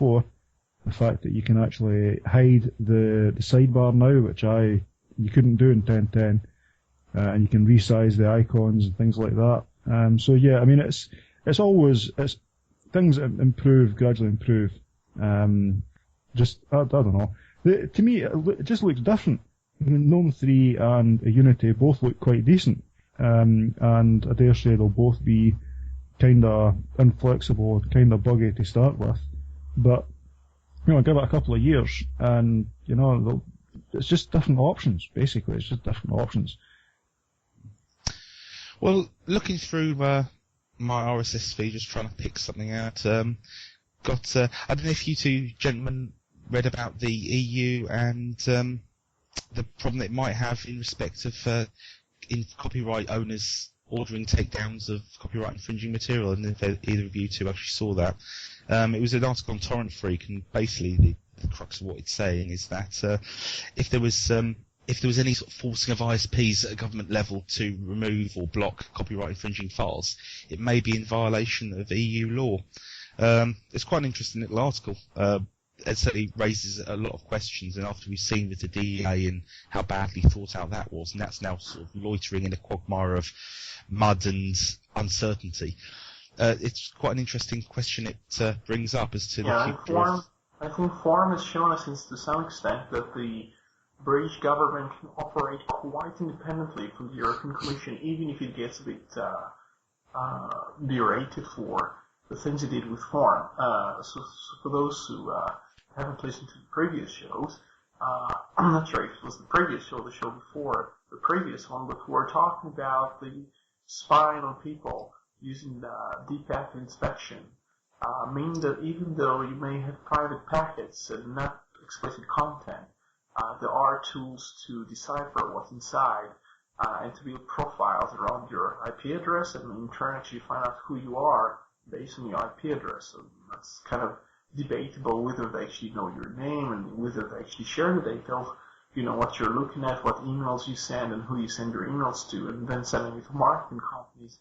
before. The fact that you can actually hide the sidebar now, which you couldn't do in 10.10, and you can resize the icons and things like that. So yeah, I mean it's things improve, gradually improve. I don't know. To me, it just looks different. GNOME 3 and Unity both look quite decent, and I dare say they'll both be kind of inflexible, kind of buggy to start with, but give it a couple of years, and it's just different options. Basically, it's just different options. Well, looking through my RSS feed, just trying to pick something out. I don't know if you two gentlemen read about the EU and the problem it might have in respect of in copyright owners ordering takedowns of copyright infringing material, and if either of you two actually saw that. It was an article on Torrent Freak, and basically the crux of what it's saying is that if there was any sort of forcing of ISPs at a government level to remove or block copyright infringing files, it may be in violation of EU law. It's quite an interesting little article. It certainly raises a lot of questions, and after we've seen with the DEA and how badly thought out that was, and that's now sort of loitering in a quagmire of mud and uncertainty, it's quite an interesting question it brings up as to the future. I think Forum has shown us to some extent that the British government can operate quite independently from the European Commission, even if it gets a bit berated for the things it did with Forum. So for those who haven't listened to the previous shows, I'm not sure if it was the previous show, the show before the previous one, but we're talking about the spying on people using deep packet inspection, meaning that even though you may have private packets and not explicit content, there are tools to decipher what's inside and to build profiles around your IP address, and in turn actually find out who you are based on your IP address. So that's kind of debatable whether they actually know your name and whether they actually share the data of what you're looking at, what emails you send, and who you send your emails to, and then sending it to marketing companies.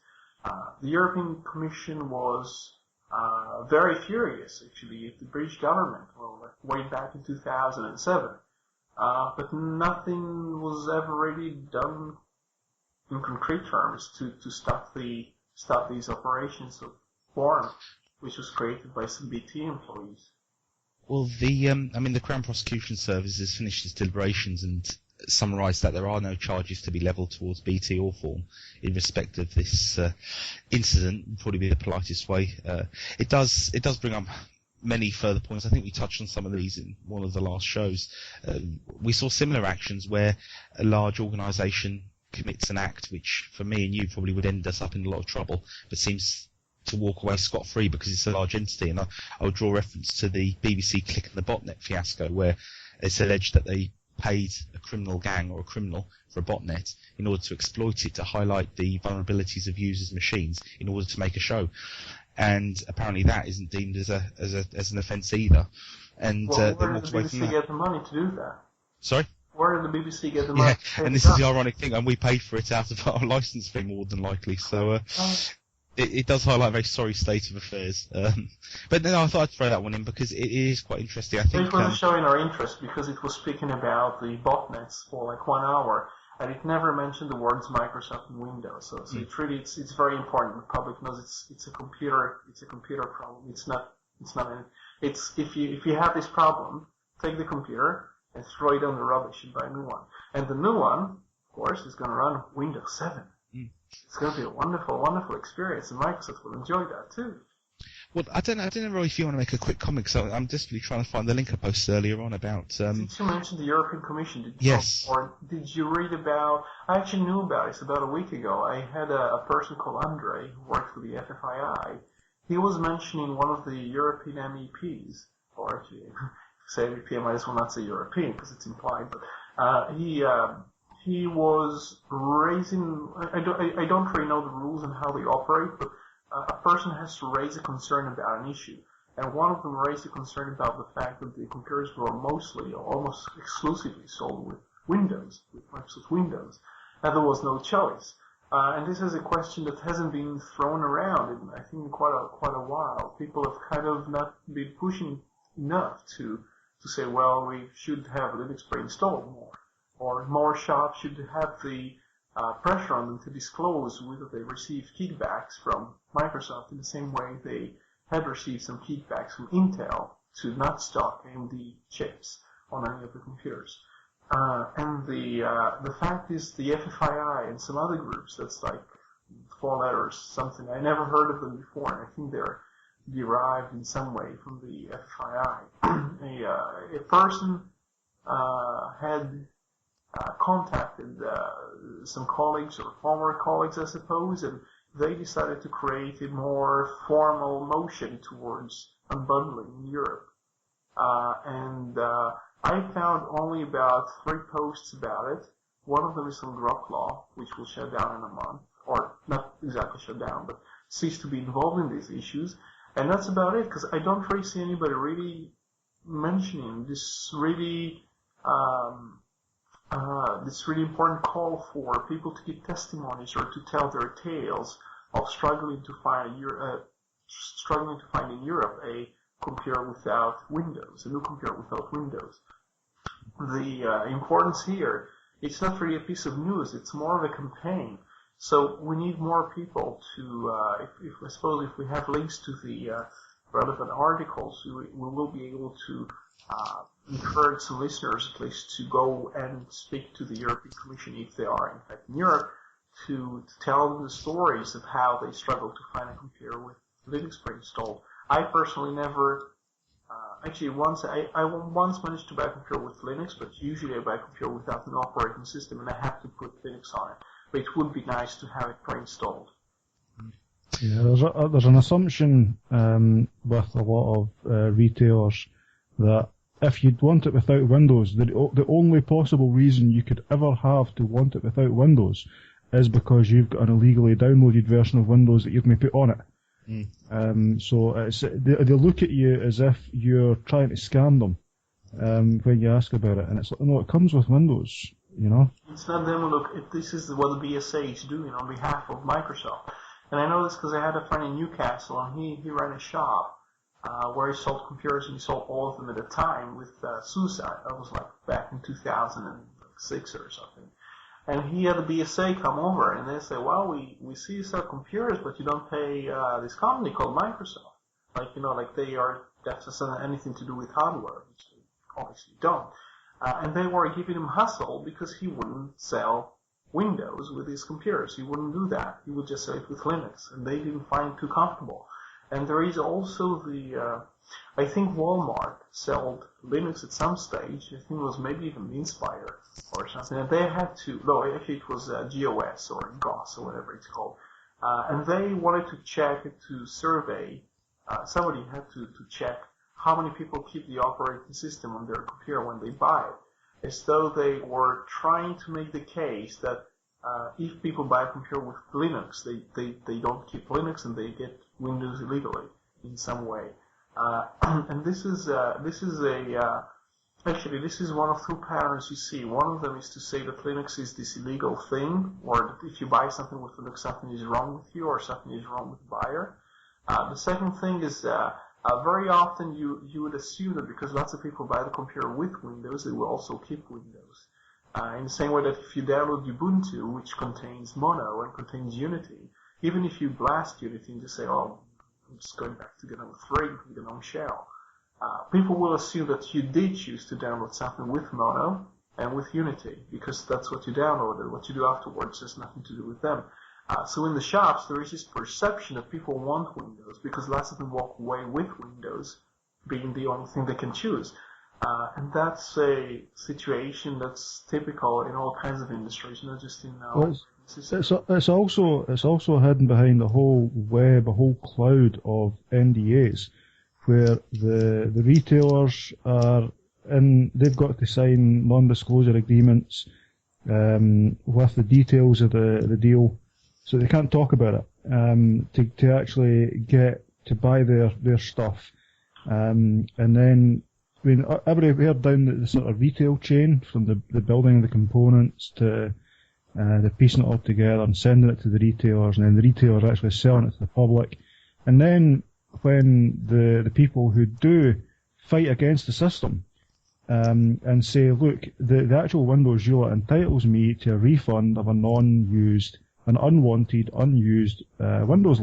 The European Commission was very furious, actually, at the British government, way back in 2007. But nothing was ever really done in concrete terms to stop these operations of Forum, which was created by some BT employees. Well, the Crown Prosecution Service has finished its deliberations and summarised that there are no charges to be levelled towards BT or Forum in respect of this incident. Would probably be the politest way. It does bring up many further points. I think we touched on some of these in one of the last shows. We saw similar actions where a large organisation commits an act which, for me and you, probably would end us up in a lot of trouble, but seems to walk away scot-free because it's a large entity. And I would draw reference to the BBC Click and the Botnet fiasco, where it's alleged that they paid a criminal gang or a criminal for a botnet in order to exploit it to highlight the vulnerabilities of users' machines in order to make a show. And apparently that isn't deemed as an offence either. And where did the BBC get the money to do that? Sorry? Where did the BBC get the money? Yeah, and this is the ironic thing, and we paid for it out of our licence fee more than likely. So it does highlight a very sorry state of affairs. But no, I thought I'd throw that one in because it is quite interesting. I think it wasn't showing our interest because it was speaking about the botnets for like 1 hour, and it never mentioned the words Microsoft and Windows. So it's really it's very important. The public knows it's a computer problem. It's if you have this problem, take the computer and throw it on the rubbish and buy a new one. And the new one, of course, is going to run Windows 7. It's going to be a wonderful, wonderful experience, and Microsoft will enjoy that too. Well, I don't know if you want to make a quick comment, because I'm desperately trying to find the link I posted earlier on about... Did you mention the European Commission? Yes. Or did you read about... I actually knew about it about a week ago. I had a person called Andre who worked for the FFII. He was mentioning one of the European MEPs, or actually, if I say MEP, I might as well not say European because it's implied, but he was raising... I don't really know the rules and how they operate, but a person has to raise a concern about an issue. And one of them raised a concern about the fact that the computers were mostly or almost exclusively sold with Windows, with Microsoft Windows, and there was no choice. And this is a question that hasn't been thrown around in, I think, quite a while. People have kind of not been pushing enough to say, well, we should have Linux pre-installed more, or more shops should have the pressure on them to disclose whether they receive kickbacks from Microsoft in the same way they had received some kickbacks from Intel to not stock AMD chips on any of the computers. And the fact is the FFII and some other groups, that's like 4 letters, something, I never heard of them before, and I think they're derived in some way from the FFII. A person had contacted some colleagues or former colleagues, I suppose, and they decided to create a more formal motion towards unbundling in Europe. I found only about 3 posts about it. One of them is on Grok Law, which will shut down in a month, or not exactly shut down, but cease to be involved in these issues. And that's about it, because I don't really see anybody really mentioning this really important call for people to give testimonies or to tell their tales of struggling to find in Europe a computer without Windows, a new computer without Windows. The importance here, it's not really a piece of news, it's more of a campaign. So we need more people to, I suppose if we have links to the relevant articles, we will be able to encourage some listeners at least to go and speak to the European Commission if they are in fact in Europe, to tell them the stories of how they struggle to find a computer with Linux pre-installed. I personally never, actually once managed to buy a computer with Linux, but usually I buy a computer without an operating system and I have to put Linux on it. But it would be nice to have it pre-installed. Yeah, there's an assumption with a lot of retailers that if you'd want it without Windows, the only possible reason you could ever have to want it without Windows is because you've got an illegally downloaded version of Windows that you've may put on it. So they look at you as if you're trying to scam them when you ask about it, and it's like, no, it comes with Windows, you know. It's not them. Look, this is what the BSA is doing on behalf of Microsoft, and I know this because I had a friend in Newcastle, and he ran a shop where he sold computers, and he sold all of them at a time with Suicide. That was like back in 2006 or something. And he had the BSA come over, and they say, well, we see you sell computers, but you don't pay this company called Microsoft. Like, you know, like that doesn't anything to do with hardware, which they obviously don't. And they were giving him hassle because he wouldn't sell Windows with his computers. He wouldn't do that. He would just sell it with Linux, and they didn't find it too comfortable. And there is also I think Walmart sold Linux at some stage. I think it was maybe even Inspire or something. And they had to, no, actually it was GOS or GOS or whatever it's called. And they wanted to check, to survey, somebody had to check how many people keep the operating system on their computer when they buy it. As though they were trying to make the case that if people buy a computer with Linux, they don't keep Linux and they get Windows illegally in some way. And this is actually this is one of 2 patterns you see. One of them is to say that Linux is this illegal thing, or that if you buy something with Linux, something is wrong with you, or something is wrong with the buyer. The second thing is very often you would assume that because lots of people buy the computer with Windows, they will also keep Windows. In the same way that if you download Ubuntu, which contains Mono and contains Unity, even if you blast Unity and just say, oh, I'm just going back to GNOME 3, GNOME Shell, people will assume that you did choose to download something with Mono and with Unity, because that's what you downloaded. What you do afterwards has nothing to do with them. So in the shops, there is this perception that people want Windows, because lots of them walk away with Windows being the only thing they can choose. And that's a situation that's typical in all kinds of industries, not just in it's also hidden behind the whole web, a whole cloud of NDAs, where the retailers they've got to sign non-disclosure agreements with the details of the deal, so they can't talk about it to actually get to buy their stuff, and then. I mean, everywhere down the sort of retail chain, from the building of the components to the piecing it all together and sending it to the retailers, and then the retailers actually selling it to the public. And then when the people who do fight against the system and say, look, the actual Windows ULA entitles me to a refund of a non-used, an unwanted, unused Windows